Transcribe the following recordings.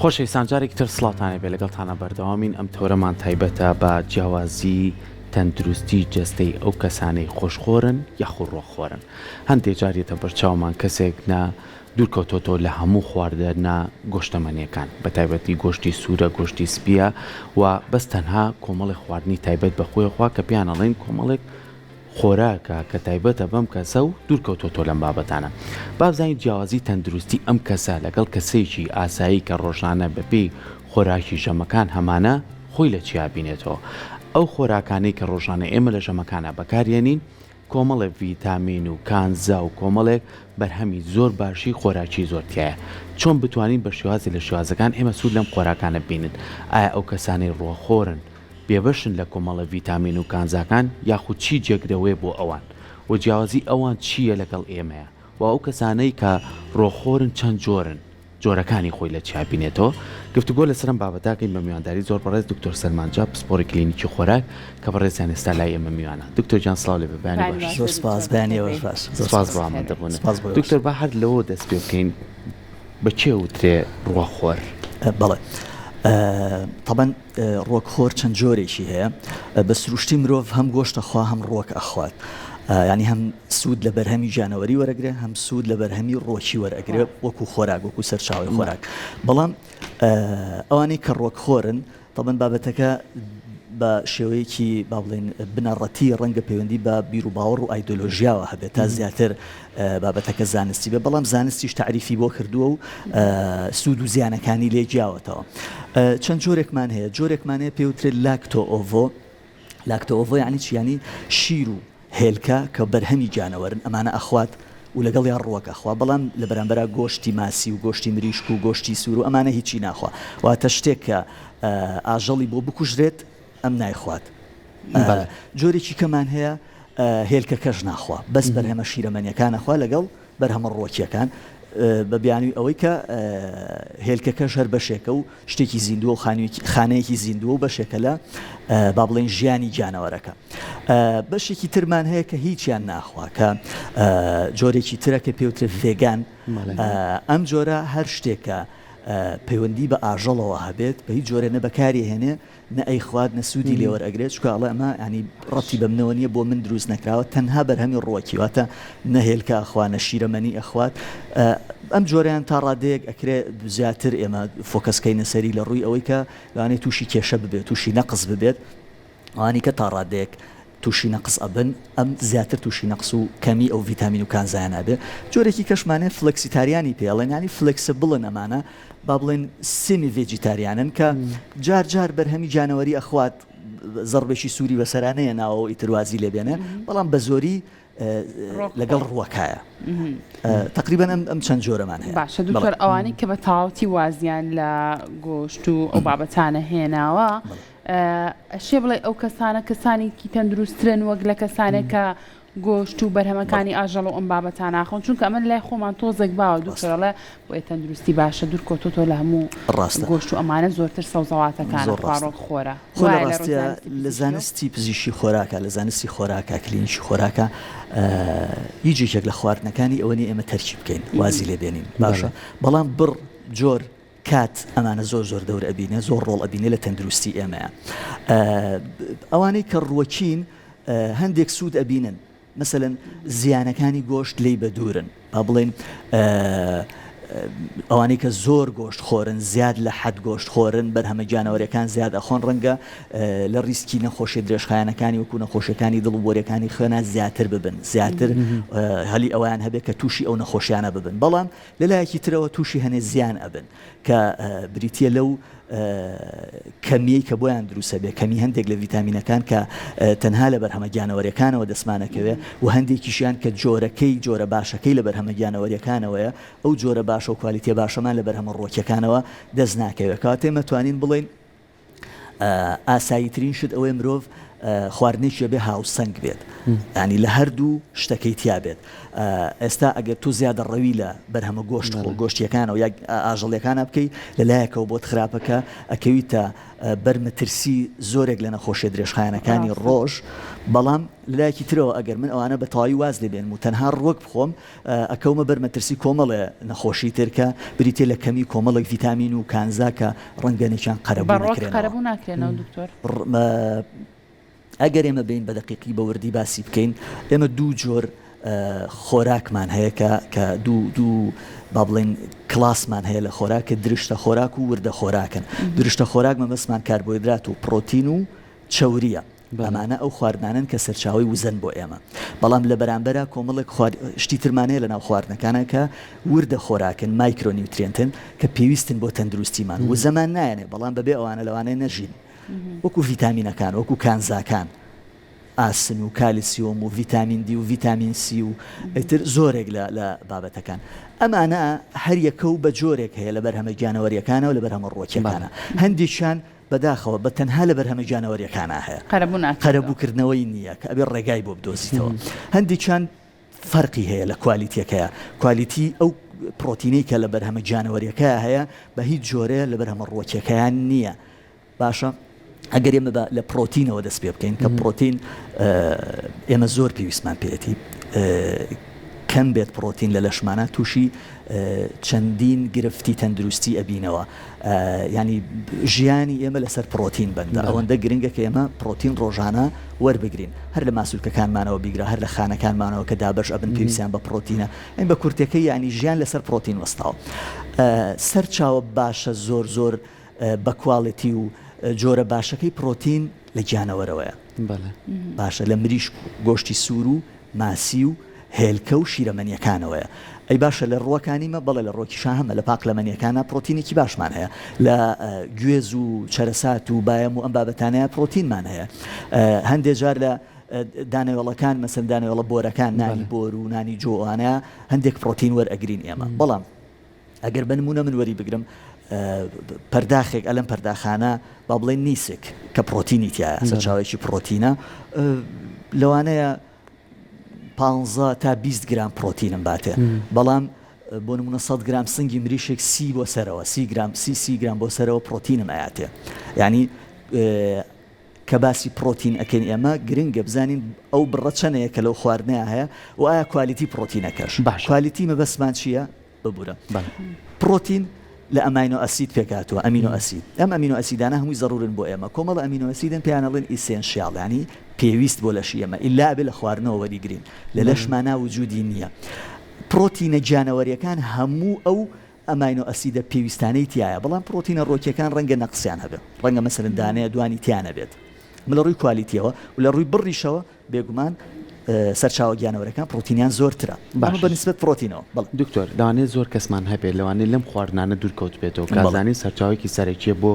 خۆشەویستان جارێکی تر سڵاتانە بێ لەگەڵتانە بەردەوامین ئەم تۆرەمان تایبەتە بە جیاوازی تەندروستی جەستەی ئەو کەسانەی خۆشخۆرن یاخۆ ڕۆخۆرن. هەندێک جارێتە بەرچاومان کەسێک نا دوورکەوتۆتۆ لە هەموو خواردنە گۆشتەمەنیەکان بە تایبەتی گۆشتی سوورە گۆشتی سپیە و بەس تەنها کۆمەڵی خواردنی تایبەت بەخۆیخوا کە پیانەڵێن کۆمەڵێک خۆراکە کە تایبەتە بەم کەسە و دوورکەوتۆتۆ لەم بابەتانە. بابزانین جیاوازی تەندروستی ئەم کەسە لەگەڵ کەسێکی ئاسایی کە ڕۆژانە بەپێی خۆراکی ژەمەکان هەمانە خۆی لە چیا بینێتەوە. ئەو خۆراکانەی کە ڕۆژانە ئێمە لە ژەمەکانە بەکارێنین کۆمەڵێک ڤیتامین و کانزا و کۆمەڵێک بەرهەمی زۆر باشی خۆراکی زۆرتیایە. چۆن بتوانین بە شێوازی لە شێوازەکان ئێمە سوود لەم خۆراکانە بینن؟ ئایا ئەو کەسانەی ڕۆخۆرن بێبەشن لە کۆمەڵە ڤیتامین و کانزاکان یاخود چی جێگرەوەی بۆ ئەوان و جیاوازی ئەوان چییە لەگەڵ ئێمەیە و ئەو کەسانەی کە ڕۆخۆرن چەند جۆرن جۆرەکانی خۆی لە چیا بینێتەوە. گفتوگۆ لەسەرم بابەتاکەین بە میوانداری زۆر بەڕێز دکتۆر سەرمانجا پسپۆری کلینیکی خۆراک کە بەڕێزیان ئێستا لای ئێمە میوانە. دکتۆر جان سڵاو لێ بەبانی باش. زۆر سپاس بەیانیەوەش باش. سپاس بۆ ئامادەبوون. دکتۆر با هەر لەوە دەست پێ بکەین بە چێ وترێ ڕۆخۆر؟ بەڵێ طبعا ڕۆکخۆر چەند جۆرێکی هەیە. بە سروشتی مرۆڤ هەم گۆشتەخوا هەم ڕۆک ئەخوات، ینی هەم سوود لە بەرهەمی جانەوەری وەرەگرێ هەم سوود لە بەرهەمی ڕۆکی وەرەگرێ وەکو خۆراک وەکو سەرچاوی خۆراک. بەڵام ئەوانەی کە ڕۆکخۆرن طبعا بابەتەکە بە شێوەیەکی با بڵێن بنەڕەتی ڕەنگە پەیوەندی بە بیر و باوەڕ و ئایدۆلۆژیاوە هەبێت تا زیاتر بابەتەکە زانستی بێ، بەڵام زانستیش تعریفی بۆ کردووە و سوود و زیانەکانی لێ جیاوەتەوە. چەند جۆرێکمان هەیە. جۆرێکمان هەیە پێوترێت لاکتۆ ئۆڤۆ. لاکتۆ ئۆڤۆ یعنی چی؟ یعنی شیر و هێلکە کە بەرهەمی جانەوەرن ئەمانە ئەخوات و لەگەڵ یان ڕۆک ئەخوا، بەڵام لە بەرامبەر گۆشتی ماسی و گۆشتی مریشک و گۆشتی سوور و ئەمانە هیچی ناخوا. واتە شتێک کە ئاژەڵی بۆ بکوژرێت ئەم نایخوات. جۆرێکی کەمان هەیە هێلکەکەش ناخوا، بەس بەرهەمە شیرەمەنیەکان نەخوا لەگەڵ بەرهەمە ڕۆکیەکان بە بیانوی ئەوەی کە هێلکەکەش هەر بەشێکە و شتێکی زیندووە و خانەیەکی زیندووە و بەشێکە لە با بڵێن ژیانی جانەوەرەکە. بەشێکی ترمان هەیە کە هیچیان ناخوا کە جۆرێکی ترە کە پێوترێت ڤێگان. ئەم جۆرە هەر شتێکە پەیوەندی بە ئاژەڵەوە هەبێت بە هیچ جۆرە نە بەکاری هێنێ نە ئەیخوات نە سوودی لێوەرئەگرێت، چکە ئەڵێ ئەمە ینی ڕەتی بە منەوە نییە بۆ من دروست نەکراوە، تەنها بەرهەمی ڕۆکی واتە نەهێلکە ئەخوا نە شیرەمەنی ئەخوات. ئەم جۆرەیان تا ڕادەیەک ئەکرێ زیاتر ئێمە فۆکەسکەینە سەری لە ڕووی ئەوەی کە لەوانەیە تووشی کێشە ببێت تووشی نەقز ببێت، ئەوانی کە تا ڕادەیەک تووشی نەقز ئەبن ئەم زیاتر تووشی نەقص و کەمی ئەو ڤیتامین و کانزایان هەبێ. جۆرێکی کەشمانێ فلکسیتاریانی پێڵێن، ینی فلکسبڵن ئەمانە با بڵێن سێمی ڤێجیتاریانن کە جار جار بەرهەمی جانەوەری ئەخوات زەڕبێکی سووری بەسەرانەیە ناوە ئیتروازی لێبێنێ، بەڵام بە زۆری لەگەڵ ڕووەکایە. تقریبان ئەم چەند جۆرەمان هەیە. باشە دوکتۆر، ئەوانەی کە بە تاوەتی وازیان لە گۆشت و ئەو بابەتانە هێناوە ئەشێ بڵێ ئەو کەسانە کەسانێکی تەندروسترن وەک لە کەسانێک کە گۆشت و بەرهەمەکانی ئاژەڵ و ئەم بابەتان ناخۆن، چونکە ئەمە لای خۆمان تۆزێک باوە دوکتۆرڵێ بۆیە تەندروستی باشە دوورکەوتۆ لە هەموو گۆشت و ئەمانە زۆرتر سەوزەواتەکانە خواڕۆک خۆرە. ڕاستە لە زانستی پزیشکی خۆراکە، لە زانستی خۆراکە کلینیکی خۆراکە هیچێک لە خواردنەکانی ئەوەنی ئێمە تەرکیب بکەین وازی لێبێنین باشە، بەڵام بڕ جۆر کات ئەمانە زۆر زۆر دەور ئەبینێ، زۆر ڕۆڵ ئەبینێ لە تەندروستی ئێمەیە. ئەوانەی کە ڕووەکین هەندێک سوود ئەبینن، مثلەن زیانەکانی گۆشت لی بە دوورن، با بڵێن ئەوانەی کە زۆر گۆشت خۆرن زیاد لە حەد گۆشت خۆرن بەرهەمە جانەوەریەکان زیاد ئەخۆن ڕەنگە لە ریسکی نەخۆشی درێژخایەنەکانی وەکو نەخۆشیەکانی دڵ و بۆریەکانی خوێنە زیاتر ببن، زیاتر هەلی ئەویان هەبێت کە تووشی ئەو نەخۆشیانە ببن. بەڵام لەلایەکی ترەوە تووشی هەنێ زیان ئەبن کە بریتە لەو کەمیەی کە بۆیان دروستە بێ، کەمی هەندێک لە ڤیتامینەکان کە تەنها لە بەرهەمە گیانەوەریەکانەوە دەسمانەکەوێ و هەندێکیشیان کە جۆرە باشەکەی لە بەرهەمە گیانەوەریەکانەوەیە، ئەو جۆرە باشە و کوالیتیە باشەمان لە بەرهەمە ڕۆکیەکانەوە دەست ناکەوێت. کاتێ مەتوانین بڵێن ئاساییترین شت ئەوەی مرۆڤ خواردنێکی بێ هاوسەنگ بێت ینی لە هەردوو شتەکەی تیا بێت ئێستا ئەگەر تو زیادە ڕەوی لە بەرهەمە گۆشت و گۆشتیەکانە و یا ئاژەڵیەکانە بکەیت لەلایەکەوە بۆت خراپەکە ئەکەویتە بەرمەترسی زۆرێک لە نەخۆشیە درێژخایەنەکانی ڕۆژ بەڵام لایەکی ترەوە ئەگەر من ئەوانە بە تەواوی واز لێبێن و تەنها ڕۆک بخۆم ئەکەومە بەرمەترسی کۆمەڵێ نەخۆشی ترکە بریتێ لە کەمی کۆمەڵێک ڤیتامین و کانزاکە ڕەنگەنێکیان قەرەبوو ناکرێنەوە دکتۆر ئەگەر ئێمە بین بە دقیقی بە وردی باسی بکەین ئێمە دوو جۆر خۆراکمان هەیە کە دوو با بڵێن کلاسمان هەیە لە خۆراکە درشتە خۆراک و وردە خۆراکن درشتە خۆراک مەبەستمان کاربۆیدرات و پرۆتین و چەوریە ئەمانە ئەو خواردنانن کە سەرچاوی وزن بۆ ئێمە بەڵام لە بەرامبەرە کۆمەڵێک شتی ترمانەیە لە ناو خواردنەکانە کە وردە خۆراکن مایکرۆنیوترێنتن کە پێویستن بۆ تەندروستیمان و زەمان نایەنێ بەڵام بەبێ ئەوانە لەوانەیە نەژین وەکو ڤیتامینەکان وەکو کانزاکان ئاسن و کالیسیۆم و ڤیتامین دی و ڤیتامین سی و ئیتر زۆرێک لە بابەتەکان ئەمانە هەر یەکە و بە جۆرێک هەیە لە بەرهەمە گیانەوەریەکانە و لە بەرهەمە ڕۆکیەکانە هەندێکیان بەداخەوە بە تەنها لە بەرهەمە گیانەوەریەکانە هەیە قەرەبووکردنەوەی نییە کە ئەبێ ڕێگای بۆ بدۆزیتەوە هەندێکیان فەرقی هەیە لە کوالیتیەکەیە کوالیتی ئەو پرۆتینەی کە لە بەرهەمە گیانەوەریەکە هەیە بە هیچ جۆرەیە لە بەرهەمە ڕۆکیەکەیان نییە باشە ئەگەر ئێمە لە پرۆتینەوە دەست پێ بکەین کە پرۆتین ئێمە زۆر پێویستمان پێێتی کەم بێت پرۆتین لە لەشمانە تووشی چەندین گرفتی تەندروستی ئەبینەوە ینی ژیانی ئێمە لەسەر پرۆتین بەندە ئەوەندە گرنگە کە ئێمە پرۆتین ڕۆژانە وەربگرین هەر لە ماسوولکەکانمانەوە بیگرە هەر لە خانەکانمانەوە کە دابش ئەبن پێویستیان بە پرۆتینە ئەین بە کورتەکەی ینی ژیان لەسەر پرۆتین وەستاوە سەرچاوە باشە زۆر بە کواڵیتی و جۆرە باشەکەی پرۆتین لە گیانەوەرەوەیە باشە لە مریشک گۆشتی سوور و ماسی و هێلکە و شیرەمەنیەکانەوەیە ئەی باشە لە ڕووەکانیمە بەڵێ لە ڕۆکیشا هەمە لە پاقلەمەنیەکانە پرۆتینێکی باشمان هەیە لە گوێز و چەرەسات و باەم و ئەم بابەتانەیە پرۆتینمان هەیە هەندێک جار لە دانەوێڵەکان مەسەن دانەوێڵە بۆرەکان نانی بۆر و نانی جۆوانە هەندێک پرۆتین وەرئەگرین ئێمە بەڵام ئەگەر بە نمونە من وەری بگرم پەرداخێک ئەلەم پەرداخانە با بڵێن نیسێک کە پرۆتینی تایە سەرچاوێکی پرۆتینە لەوانەیە 15 تا 20 گرام پرۆتینم باتێ بەڵام بۆ نمونە 100 گرام سنگی مریشێک 30 بۆ سەرەوە 30 گرام بۆ سەرەوە پرۆتینم ئااتێ ینی کە باسی پرۆتین ئەکەین ئێمە گرنگە بزانین ئەو بڕە چەنەیە کە لەو خواردنەیە هەیە و ئایا کوالیتی پرۆتینەکەش کوالیتی مەبەستمان چییە ببوورە پرۆتین لە ئەمینۆ ئەسید پێکاتوە ئەمینۆ ئەسید ئەم ئەمینۆ ئەسیدانە هەمووی ضرورن بۆ ئێمە کۆمەڵ ئەمینۆ ئەسیدن پێیانەڵێن ئیسێنشیاڵ ینی پێویست بۆ لەشی ئێمە ئیلا ئەبێ لە خواردنەوە وەریگرین لە لەشمانە وجودی نییە پرۆتینە گیانەوەریەکان هەموو ئەو ئەمینۆ ئەسیدە پێویستانەی تایە بەڵام پرۆتینە ڕۆکیەکان ڕەنگە نەقسیان هەبێت ڕەنگە مەسەرن دانەیە دوانی تیانە بێت لە ڕووی کوالیتیەوە و لە ڕووی بڕیشەوە بێگومان سەرچاوە گیانەوەرەکان پرۆتینیان زۆرترە بەنسبەت پرۆتینەوە دکتۆر داوانێت زۆر کەسمان هەبێت لەوانێت لەم خواردنانە دوورکەوت بێتەوە کازانی سەرچاوێکی سەرەکیە بۆ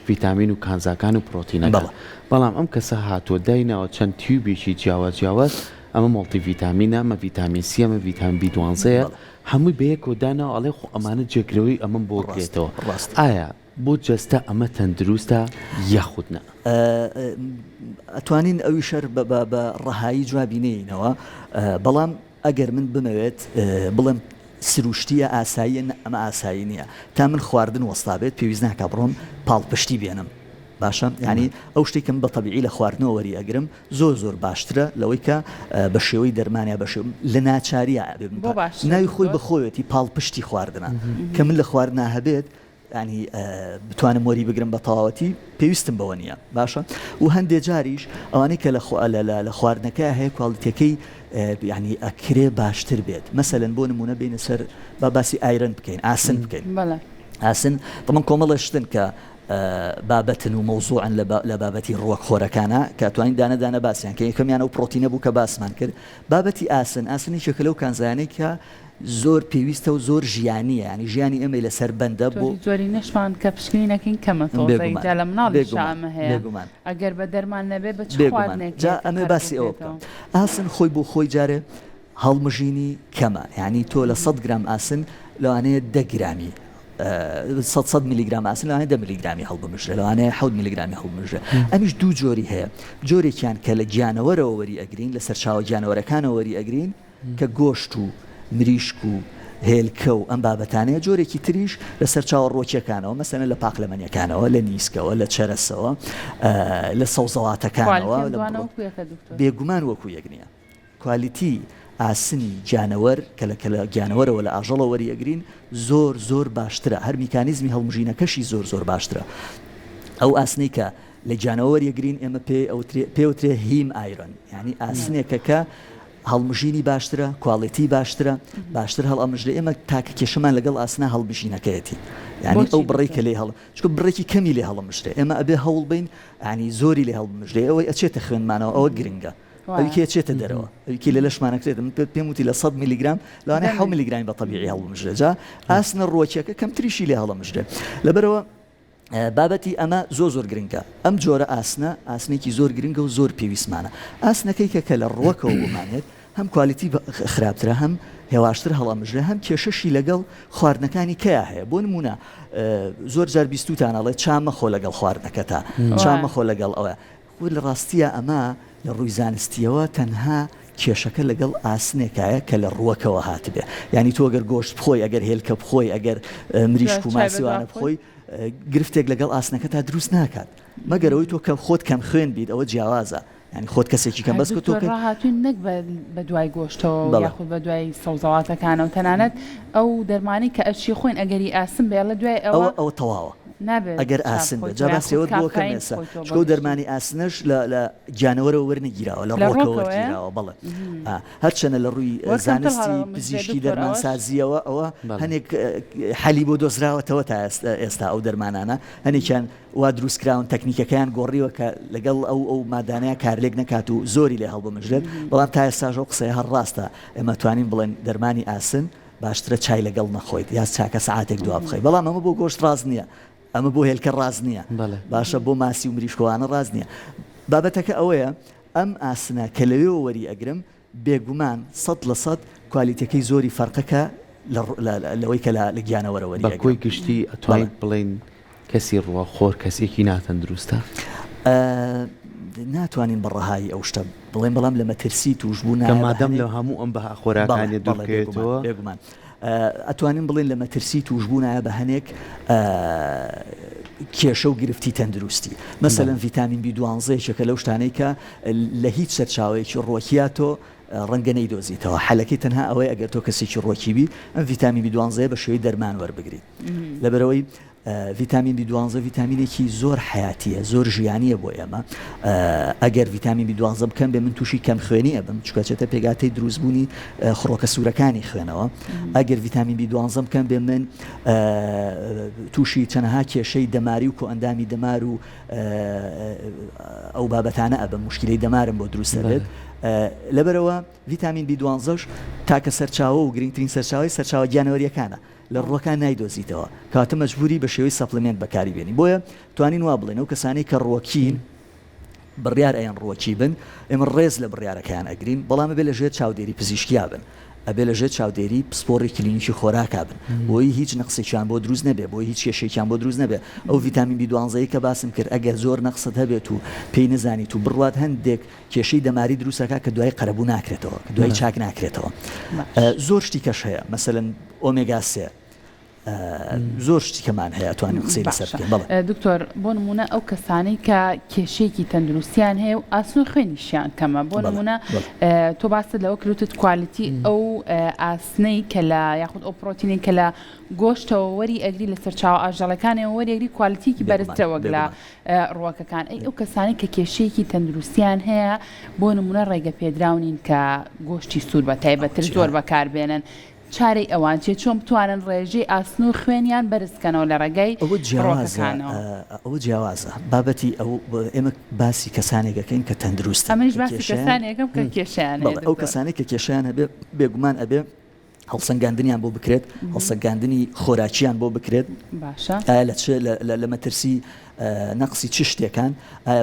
ڤیتامین و کانزاکان و پرۆتینەکە بەڵام ئەم کەسە هاتووە داینەوە چەند تیوبێکی جیاواز ئەمە مڵتی ڤیتامینە ئەمە ڤیتامین سی ئەمە ڤیتامین B12 هەمووی بەیەکەوە داناوە ئەڵێ ئەمانە جێگرەوەی ئەمە بۆ بکرێتەوە ئایا بۆ جەستە ئەمە تەندروستە یاخودنە ئەتوانین ئەوی شەر بە ڕەهایی جوابینەوە بەڵام ئەگەر من بمەوێت بڵێم سروشتیە ئاساییە ئەمە ئاسایی نییە تا من خواردن وەستابێت پێویست ناکە بڕۆم پاڵپشتی بێنم باشە ینی ئەو شتێکم بە تەبیعی لە خواردنەوە وەری ئەگرم زۆر باشترە لەوەی کە بە شێوەی دەرمانیا بە لە ناچاریە ناوی خۆی بەخۆیەتی پاڵپشتی خواردنە کە من لە خواردنا هەبێت ینی بتوانم وەری بگرم بە تەواوەتی پێویستم بەوە نییە باشە و هەندێک جاریش ئەوانەی کە لە خواردنەکە هەیە کواڵیتیەکەی ینی ئەکرێ باشتر بێت مەسەلەن بۆ نمونە بینە سەر باسی ئایرن بکەین ئاسن بکەین ئاسن دەڵم کۆمەڵە شتن کە بابەتن و مەوزوعن لە بابەتی ڕووەک خۆرەکانە کە توانین دانەدانە باسییان کە یەکەمیان و پرۆتینە بوو کە باسمان کرد بابەتی ئاسنی شەکە لەو کانزانەی کە زۆر پێویستە و زۆر ژیانیە ینی ژیانی ئەمە لەسەر بەندە بۆ زۆری نەشمان کە پشکنینەکەین کەمە تۆزەیجا لە مناڵی شامە هەیە ئەگەر بە دەرمان نەبێ بە جا ئەمە باسی ئەوە بکەم ئاسن خۆی بۆ خۆی جارێ هەڵمژینی کەمە ینی تۆ لە 100 گرام ئاسن لەوانەیە 10 گرامی 100 میلیگرام ئاسن لەوانەیە 10 میلیگرامی هەڵبمژرێ لەوانەیە 7 میلیگرامی هەڵبمژرێ ئەمیش دوو جۆری هەیە جۆرێکیان کە لە گیانەوەرەوە وەری ئەگرین لە سەرچاوە گیانەوەرەکانەوە وەری ئەگرین کە گۆشت و مریشک و هێلکە و ئەم بابەتانەیە جۆرێکی تریش لە سەرچاوە ڕۆکیەکانەوە مەسەنە لە پاقلەمەنیەکانەوە لە نیسکەوە لە چەرەسەوە لە سەوزەڵاتەکانەوە بێگومان وەکو یەک نییە کوالیتی ئاسنی گیانەوەر کە لە گیانەوەرەوە لە ئاژەڵە وەریەگرین زۆر باشترە هەر میکانیزمی هەڵمژینەکەشی زۆر باشترە ئەو ئاسنەی کە لە گیانەوەر یەگرین ئێمە پێوترێ هیم ئایرۆن یعنی ئاسنێکە کە هەڵمژینی باشترە کواڵیتی باشتر هەڵ ئەمژرێ ئێمە تاکە کێشەمان لەگەڵ ئاسنا هەڵبژینەکەیەتی یعنی ئەو بڕێکە لێ هەڵ چکە بڕێکی کەمی لێ هەڵەمژرێ ئێمە ئەبێ هەوڵ بین ینی زۆری لێ هەڵبژرێ ئەوەی ئەچێتە خوێنمانەوە ئەوە گرنگە ئەوکی ئەچێتە دەرەوە ئەوکی لە لەشمانەکرێت پێم وتی لە 100 میلیگرام لەوانەیە 7 میلیگرامی بە تەبیعی هەڵبژرێ جا ئاسنە ڕۆکیەکە کەم تریشی لێ هەڵەمژرێ لەبەرەوە بابەتی ئەمە زۆر گرنگە ئەم جۆرە ئاسنێکی زۆر گرنگە و زۆر پێویستمانە ئاسنەکەی کە لە ڕۆکەوە بمانێت هەم کوالیتی خراپترە هەم هێواشتر هەڵامژرە هەم کێشەشی لەگەڵ خواردنەکانی کەیا هەیە بۆ نمونە زۆر جار بیستوتانەڵێ چامە خۆ لەگەڵ خواردنەکەتا چامە خۆ لەگەڵ ئەوە لە ڕاستیە ئەمە لە ڕووی زانستیەوە تەنها کێشەکە لەگەڵ ئاسنێکایە کە لە ڕووەکەوە هاتبێ ینی تۆ ئەگەر گۆشت بخۆی ئەگەر هێلکە بخۆی ئەگەر مریشک و ماسیوانە بخۆی گرفتێک لەگەڵ ئاسنەکە تا دروست ناکات مەگەرەوەی تۆ کە خۆت کەم خوێن بیت ئەوە جیاوازە ینی خۆت کەسێکی کەم بەس تۆ ڕاهاتوین نەک بە دوای گۆشتەوە یاخود بە دوای سەوزەڵاتەکانە و تەنانەت ئەو دەرمانی کە ئەچی خۆین ئەگەری ئاسم بێ لە دوای ئەوە تەواوە ئەگەر ئاسن بە جاباسیەوە بۆکە مێسا چکە دەرمانی ئاسنش لە گیانەوەرەوە وەرنەگیراوە لە ڕۆکەوە وەرگیراوە بەڵێ هەرچەنە لە ڕووی زانستی پزیشکی دەرمانسازیەوە ئەوە هەنێک حەلی بۆ دۆزراوەتەوە تا ئێستا ئەو دەرمانانە هەنێکیان وا دروستکراون تەکنیکەکەیان گۆڕیوە کە لەگەڵ ئەو مادانەیە کارلێک نەکات و زۆری لێ هەڵبمژرێت بەڵام تا ئێستاژە قسەی هەر ڕاستە ئێمە توانین بڵێن دەرمانی ئاسن باشترە چای لەگەڵ نەخۆیت یا چاکە سەعاتێک دوا بخەیت بەڵام ئەمە بۆ گۆشت ڕاز نییە ئەمە بۆ هێلکە ڕاز نییە باشە بۆ ماسی و مریشکۆوانە ڕاز نییە بابەتەکە ئەوەیە ئەم ئاسنە کە لەوێەوە وەری ئەگرم بێگومان 100% کوالیتەکەی زۆری فەرقەکە لەوەی کە لە گیانەوەرەوەری بە کۆی گشتی ئەتوانیت بڵین کەسی ڕوە خۆر کەسێکی ناتەندروستە ناتوانین بەڕەهایی ئەو شتە بڵێن بەڵام لە مەترسی توش بوون مادەم لە هەموو ئەم بەها خۆراکانی دوورکەوێتەوە بێگومان ئەتوانین بڵێن لە مەترسی توشبوونایە بە هەنێک کێشە و گرفتی تەندروستی مەسەلەن ڤیتامین B12 لەو شتانەی کە لە هیچ سەرچاوەیەکی ڕۆکیاتۆ ڕەنگە نەیدۆزیتەوە حەلەکەی تەنها ئەوەی ئەگەر تۆ کەسێکی ڕۆکی بی ئەم ڤیتامین B12 بە شێوەی دەرمان وەربگریت لەبەرەوەی ڤیتامین B12 ڤیتامینێکی زۆر حیاتیە زۆر ژیانیە بۆ ئێمە ئەگەر ڤیتامین B12 بکەم بێ من تووشی کەم خوێنی ئەبم چکەچێتە پێگاتەی دروستبوونی خڕۆکە سوورەکانی خوێنەوە ئەگەر ڤیتامین B12 بکەم بێ من تووشی چەنەها کێشەی دەماری و کۆئەندامی دەمار و ئەو بابەتانە ئەبم مشکلەی دەمارم بۆ دروستە بێت لەبەرەوە ڤیتامین B12 تاکە سەرچاوە و گرنگترین سەرچاوە گیانەوەریەکانە لە ڕۆکان نایدۆزیتەوە کاتە مەجبوری بە شێوەی سەپلمنت بەکاری بێنی بۆیە توانین وا بڵێن ئەو کەسانی کە ڕۆکین بڕیار ئەیان ڕۆکی بن ئێمە ڕێز لە بڕیارەکەیان ئەگرین بەڵام بێ لەژێر چاودێری پزیشکیا بن ئەبێ لەژێر چاودێری پسپۆڕی کلینیکی خۆراکا بن بۆی هیچ نەقسێکیان بۆ دروست نەبێ بۆی هیچ کێشێکیان بۆ دروست نەبێ ئەو ڤیتامین B12 کە باسم کرد ئەگەر زۆر نەقسەت هەبێت و پێی نزانیت و بڕوات هەندێک کێشەی دەماری دروستەکە کە دوای قەرەبوو ناکرێتەوە کە دوای چاک ناکرێتەوە زۆر شتی کەش هەیە مەسەلەن ئۆمێگا 3 زۆر شتێکمان هەیە توانین قسەی لەسەر بکەین دکتۆر بۆ نمونە ئەو کەسانەی کە کێشەیەکی تەندروستیان هەیە و ئاسن و خوێنیشیان کەمە بۆ نمونە تۆ باست لەوە کروتت کوالیتی ئەو ئاسنەی کە لە یاخود ئەو پرۆتینی کە لە گۆشتەوە وەری ئەگری لە سەرچاوە ئاژەڵەکانەوە وەری ئەگری کوالیتیکی بەرزترەوە لە ڕووەکەکان ئەو کەسانی کە کێشەیەکی تەندروستیان هەیە بۆ نمونە ڕێگە پێدراونین کە گۆشتی سوور بە تایبەتر زۆر بەکاربێنن چارەی ئەوان چێ چۆن بتوانن ڕێژەی ئاسن و خوێنیان بەرزکەنەوە لە ڕێگەی ڕۆکەکانەوە ئەوە جیاوازە بابەتی ئەو ئێمە باسی کەسانێکەکەین کە تەندروستە ئەمەش باسی کەسانێکم کە کێشیان ئەو کەسانێک کە کێشیان هەبێ بێگومان ئەبێ هەڵسەنگاندنیان بۆ بکرێت هەڵسەنگاندنی خۆراکیان بۆ بکرێت باشە لە مەترسی نەقسی چ شتێکان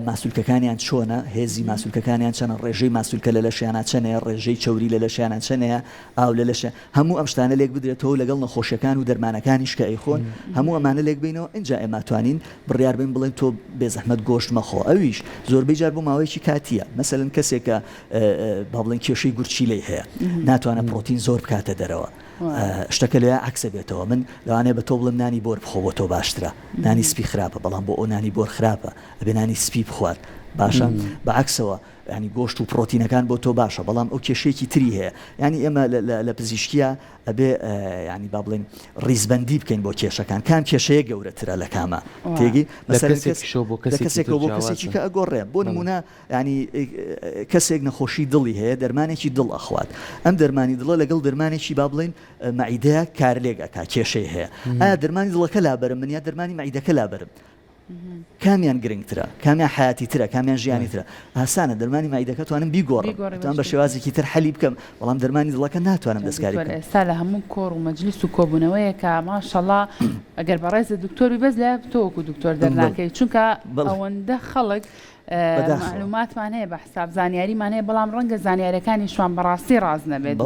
ماسوولکەکانیان چۆنە هێزی ماسوولکەکانیان چەنە ڕێژەی ماسوولکە لە لەشیانە چەنەیە ڕێژەی چوری لە لەشیانە چەنەیە ئاو لە لەشە هەموو ئەم شتانە لێک بدرێتەوە لەگەڵ نەخۆشیەکان و دەرمانەکانیش کە ئەیخۆن هەموو ئەمانە لێک بینەوە اینجا ئێمە توانین بڕیار بین بڵێن تۆ بێزەحمەت گۆشت مەخۆ ئەویش زۆربەی جار بۆ ماوەیەکی کاتیە مەسەلەن کەسێکە با بڵێن کێشەی گورچی لێی هەیە ناتوانە پرۆتین زۆر بکاتە دەرەوە شتەکە لێ عکسە بێتەوە من لەوانەیە بە تۆ بڵم نانی بۆر بخۆ بۆ تۆ باشترە نانی سپی خراپە بەڵام بۆ ئەو نانی بۆر خراپە ئەبێ نانی سپی بخوات باشە بەعکسەوە ینی گۆشت و پرۆتینەکان بۆ تۆ باشە بەڵام ئەو کێشەیەکی تری هەیە ینی ئێمە لە پزیشکیە ئەبێ ینی با بڵێن ڕیزبەندی بکەین بۆ کێشەکان کام کێشەیە گەورەترە لە کامە تێگی کەسێکەوە بۆ کەسێکی کە ئەگۆڕێ بۆ نمونە ینی کەسێک نەخۆشی دڵی هەیە دەرمانێکی دڵ ئەخوات ئەم دەرمانی دڵە لەگەڵ دەرمانێکی با بڵێن مەعیدەیە کارلێگەکە کێشەی هەیە ئایا دەرمانی دڵەکە لابەرم من یا دەرمانی مەعیدەکە لابەرم کامیان گرنگترە کامیان حیاتی ترە کامیان ژیانی ترە ئاسانە دەرمانی مایدەکە توانم بیگۆڕم بە شێوازێکی تر حەلی بکەم بەڵام دەرمانی دڵەکە ناتوانم دەستکاری بکەم ئێستا لە هەموو کۆڕ و مەجلیس و کۆبوونەوەیەکە ماشەڵڵا ئەگەر بەڕێزە دکتۆری بەس لە تۆوەکو دکتۆر دەرناکەی چونکە ئەوەندە خەڵک معلوماتمان هەیە بە حساب زانیاریمان هەیە بەڵام ڕەنگە زانیاریەکانیشوان بەڕاستی ڕاز نەبێت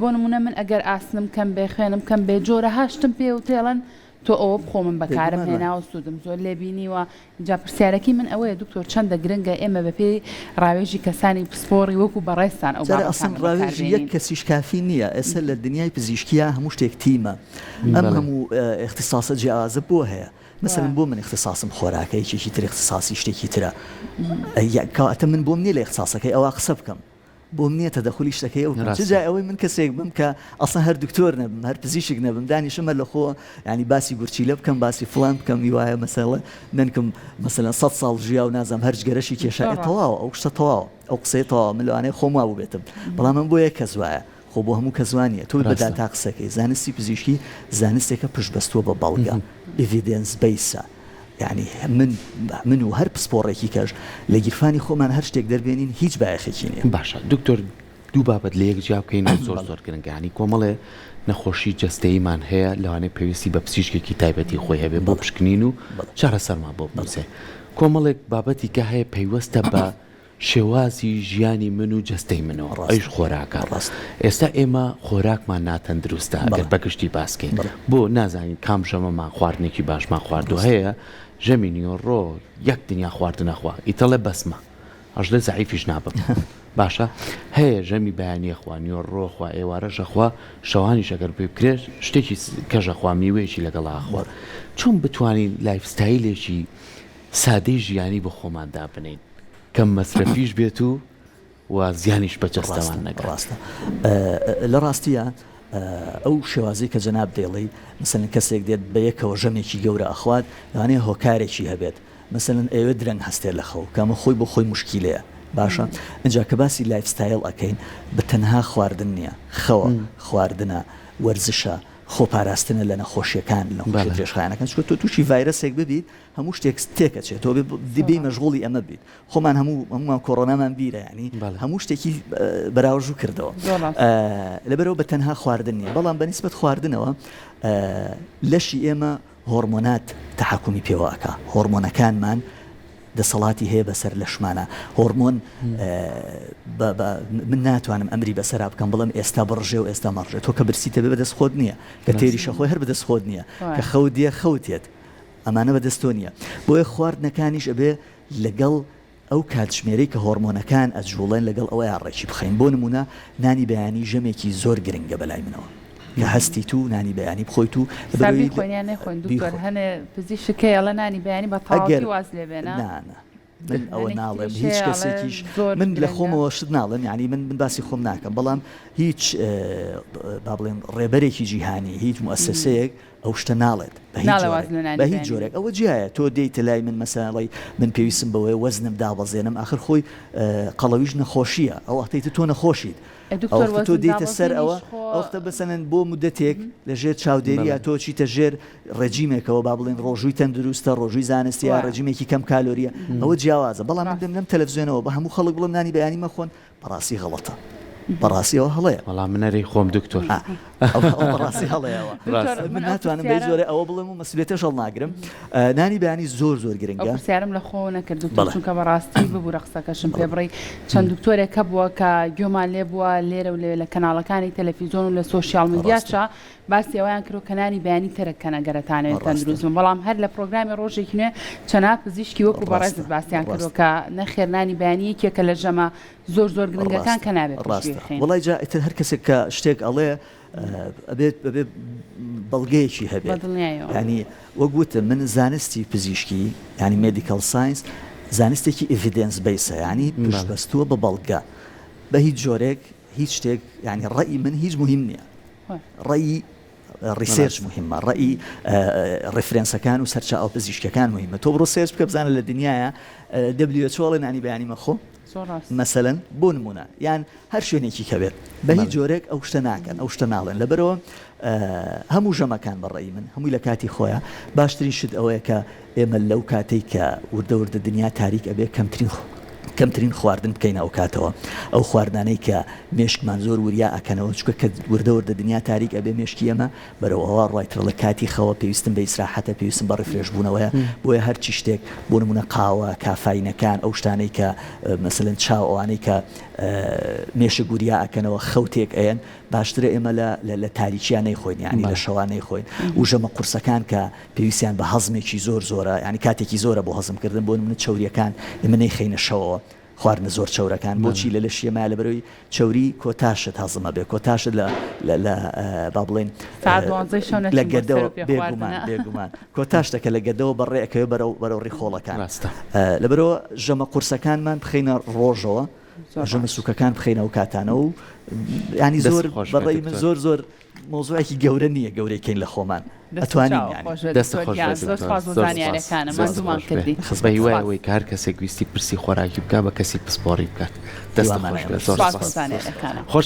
بۆ نمونە من ئەگەر ئاسنم کەم بێ خوێنم کەم بێ جۆرە هاشتم پێ و تێڵەن تۆ ئەوە بخۆ من بەکارم هێناوە سوودم زۆر لێبینیوە جا پرسیارەکی من ئەوەیە دکتۆر چەندە گرنگە ئێمە بەپێ ڕاوێژی کەسانی پسپۆڕی وەکو بەڕێستان ئەو ئەسڵ ڕاوێژی یەک کەسیش کافی نییە ئێستا لە دنیای پزیشکیە هەموو شتێک تیمە ئەم هەموو اختصاسە جیازە بۆ هەیە مثلا بۆ من اختصاصم خۆراکە یەکێکی تر اختصاصی شتێکی ترە کاتە من بۆم نییە لە اختصاسەکەی ئەوە قسە بکەم بۆم نییە تەدەخلی شتەکەی ئەو جا ئەوەی من کەسێک بم کە ئەسڵ هەر دکتۆر نەبم هەر پزیشک نەبم دانیشمە لە خۆ ینی باسی گورچیلە بکەم باسی فلان بکەم وایە مەسەڵە ننکم مەسەلەن 100 ساڵ ژیا و نازم هەرجگەرەشی کێشای تەواوە ئەو شتە تەواوە ئەو قسەی تەواوە من لەوانەیە خۆم وا بێتم بەڵام من بۆ یەک کەس وایە خۆ بۆ هەموو کەسوانیە تۆ بەدا تا قسەکەی زانستی پزیشکی زانستێکە پشتبەستووە بە بەڵگە ئیڤیدنس بیسە یعنی من و هەر پسپۆڕێکی کەش لە گیرفانی خۆمان هەر شتێک دەربێنین هیچ بایەخێکی نییە باشە دکتۆر دوو بابەت لە یەک جیا بکەین زۆر زۆر گرنگانی کۆمەڵێ نەخۆشی جەستەیمان هەیە لەوانەیە پێویستی بە پزیشکێکی تایبەتی خۆی هەبێ بۆ پشکنین و چارەسەرمان بۆ بنووسێ کۆمەڵێک بابەتی کە هەیە پەیوەستە بە شێوازی ژیانی من و جەستەی منەوە ئەوش خۆراکە ئێستا ئێمە خۆراکمان ناتەندروستە ئەگەر بەگشتی باسکەین بۆ نازانین کام ژەمەمان خواردنێکی باشمان خواردو هەیە ژەمی نیۆڕۆ یەک دنیا خواردنەخوا ئیتەڵێ بەسمە ئەژدە زعیفیش نابم باشە هەیە ژەمی بەیانیە خوا نیۆڕۆخوا ئێوارەشەخوا شەوانی شەگەر پێ بکرێت شتێکی کەژەخوا میوەیەکی لەگەڵاخوا چۆن بتوانین لایفستایلێکی سادەی ژیانی بە خۆماندا بنین کەم مەسرەفیش بێت و زیانیش بە جەستەوان نەگەڕاستە لە ڕاستیە ئەو شێوازی کە جەناب دێڵی مثلەن کەسێک دێت بە یەکەوە ژەمێکی گەورە ئەخوات لەوانەیە هۆکارێکی هەبێت مثلەن ئێوە درەنگ هەستێت لە خەو کامە خۆی بۆ خۆی مشکیلەیە باشە اینجا کە باسی لایفستایل ئەەکەین بە تەنها خواردن نییە خەوە خواردنە وەرزشە خۆپاراستنە لە نەخۆشیەکان لە درێژخایەنەکان چکە تۆ تووشی ڤایرەسێک ببیت هەموو شتێک تێکەچێت تۆ دەبێ مەشغوڵی ئەمە بێت خۆمان هەمومان کۆڕۆنامان بیرە ینی هەموو شتێکی بەراوژوو کردەوە لەبەرەوە بە تەنها خواردن نیە بەڵام بەنسبەت خواردنەوە لەشی ئێمە هۆرمۆنات تەحکومی پێوەکە هۆرمۆنەکانمان دەسەڵاتی هەیە بەسەر لەشمانە هۆرمۆن من ناتوانم ئەمری بەسەرا بکەم بڵم ئێستا بڕژێ و ئێستا مەڕژێت تۆ کە برسیتە بێ بەدەست خۆت نییە کە تێریشە خۆی هەر بەدەست خۆت نییە کە خەوت دیە خەوتێت ئەمانە بەدەستۆ نییە بۆیە خواردنەکانیش ئەبێ لەگەڵ ئەو کاتژمێرەی کە هۆرمۆنەکان ئەجوڵێن لەگەڵ ئەوەی ڕێکی بخەین بۆ نمونە نانی بەیانی ژەمێکی زۆر گرنگە بەلای منەوە کە هەستی تو نانی بەیانی بخۆیت و خۆیان نەخۆین دوکتۆر هەنێ پزیشکەیە ئەڵە نانی بەیانی بە تاواتی واز لێ بێنە من ئەوە ناڵێم هیچ کەسێکیش من لە خۆمەوە شت ناڵم ینی من باسی خۆم ناکەم بەڵام هیچ با بڵێن ڕێبەرێکی جیهانی هیچ موسسەیەک ئەو شتە ناڵێت بە هیچ جۆرێک ئەوە جیایە تۆ دەیتە لای من مەساڵی من پێویستم بەوەی وەزنم دابەزێنم آخر خۆی قەڵەویش نەخۆشیە ئەو وەختەی تۆ نەخۆشیت تۆ دیتە سەر ئەوە ئەوختە بسەنن بۆ مدەتێک لە ژێر چاودێریە تۆ چیتە ژێر ڕێجیمێکەوە با بڵێن ڕۆژووی تەندروستە ڕۆژووی زانستی یا ڕێجیمێکی کەم کالۆریە ئەوە جیاوازە بەڵام من دەم تەلەڤیزیۆنەوە بە هەموو خەڵک بڵم نانی بەیانی مەخۆن بەڕاستی غەڵەتە بەڕاستیەوە هەڵەیە وەڵام منەری خۆم دکتۆر بەڕاستی هەڵەیەوە من ناتوانم بەی زۆرە ئەوە بڵێم و مەسئولیتەش هەڵ ناگرم نانی بەیانی زۆر گرنگە پرسیارم لە خۆ نەکرد چونکە بەڕاستی ببوو قسەکەشم پێ بڕی چەند دکتۆرێک هەبووە کە گوێمان لێ بووە لێرە و لە کەناڵەکانی تەلەڤیزۆن و لە سۆشیال میدیاچە باسی ئەویان کرد و کەنانی بەیانی ترەکە نەگەرەتانێت تەندروست بەڵام هەر لە پرۆگرامی ڕۆژێکی نوێ چەنا پزیشکی وەکو بەڕێزت باسییان کردو کە نەخێرنانی بەیانی یەکێکە لە ژەمە زۆر گرنگەکان کە نابێت وڵای جا ئیتر هەر کەسێک کە شتێک ئەڵێ ئەبێت بەبێ بەڵگەیەکی هەبێت ینی وەگوتە من زانستی پزیشکی ینی مێدیکەڵ ساینس زانستێکی ئڤیدنس بیسە ینی پشتبەستووە بە بەڵگە بە هیچ جۆرێک هیچ شتێک ینی ڕەئی من هیچ مهم نییە ڕەئی ریسێرچ مهمە ڕەئی ڕفرێنسەکان و سەرچە ئەو پزیشکەکان مهمە تۆ بڕۆ سێرچ بکە بزانە لە دنیاە WHO نانی بەیانی مەخۆ مەسەلەن بۆ نمونە یان هەر شوێنێکی کەوێت بە هیچ جۆرێک ئەو شتە ناکەن ئەو شتە ناڵێن لەبەرەوە هەموو ژەمەکان بەڕێی من هەمووی لە کاتی خۆیان باشترین شت ئەوەیە کە ئێمە لەو کاتێک کە وردە دنیا تاریک ئەبێ کەمترین خواردن بکەین ئەو کاتەوە ئەو خواردانەی کە مێشکمان زۆر وریا ئەکەنەوە چکە کە وردە دنیا تاریک ئەبێ مێشکی ئەمە بەرەوەەوە ڕایتر لە کاتی خەوە پێویستم بە ئیسراحەتە پێویستم بە ڕفرێش بوونەوەیە بۆیە هەرچی شتێک بۆ نمونە قاوە کافاینەکان ئەو شتانەی کە مەسەلەن چاوەوانەی کە مێشە گوریا ئەکەنەوە خەوتێک ئەیەن باشترە ئێمە لە تاریکیان نەیخۆین ینی لە شەوانەی خۆین و ژەمە قورسەکان کە پێویستیان بە هەزمێکی زۆرە ینی کاتێکی زۆرە بۆ هەزمکردن بۆ نمونە چەوریەکان ئێمە نەیخینە شەوەوە خواردنە زۆر چەورەکان بۆچی لە شێمای لە بەرەوەی چەوری کۆتاشت هەزمە بێ کۆتاشت لە با بڵێن لە گەردەوە بێگومان کۆتاشتەکە لە گەردەوە بەڕێەکەوێ بەرەو ڕیخۆڵەکان لەبەرەوە ژەمە قورسەکانمان بخینە ڕۆژەوە ژەمە سوکەکان بخینەوە کاتانە و ینی زۆر بەڕێی من زۆر مۆزوعێکی گەورە نییە گەورەیکەین لە خۆمان ئەتوانین بە هیوایەوەی کار کەسێک ویستی پرسی خۆراکی بکە بە کەسی پسپۆڕی بکات دەست